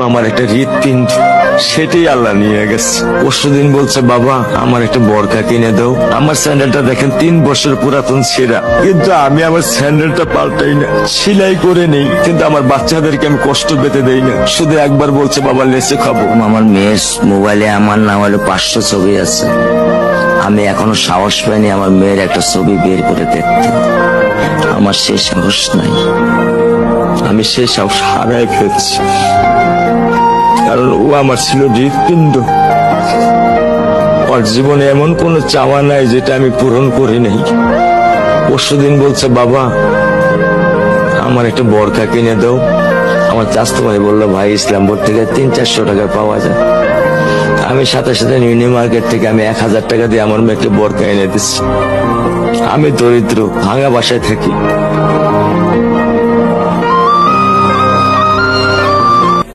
আমার একটা হৃৎপিণ্ড, সেটাই আল্লাহ নিয়ে গেছে। পরশুদিন বলছে, বাবা আমার একটা বরকা কিনে দাও। আমার স্যান্ডেলটা দেখেন 3 বছর পুরাতন ছেঁড়া, কিন্তু আমি আমার স্যান্ডেলটা পাল্টাই না, সেলাই করে নেই, কিন্তু আমার বাচ্চাদেরকে আমি কষ্ট পেতে দেই না। শুধু একবার বলছে, বাবা লেচে খাবো। আমার মেয়ের মোবাইলে আমার নাম হলো 500 ছবি আছে। আমি এখনো সাহস পাইনি আমার মেয়ের একটা ছবি বের করে দেখতে। আমার সে সাহস নাই। আমি সেই সাহস হারাই ফেলছি, কারণ ও আমার ছিল হৃৎপিণ্ড। ওর জীবনে এমন কোন চাওয়া নাই যেটা আমি পূরণ করি নাই। পরশুদিন বলছে, বাবা আমার একটা বরকা কিনে দাও। আমার চাচতো ভাই বললো, ভাই ইসলামপুর থেকে 300-400 টাকা পাওয়া যায়। আমি সাথে সাথে নিউ মার্কেট থেকে আমি 1000 টাকা দিয়ে আমার মেয়েকে বরকা এনে দিচ্ছি। আমি দরিদ্র, ভাঙা বাসায় থাকি।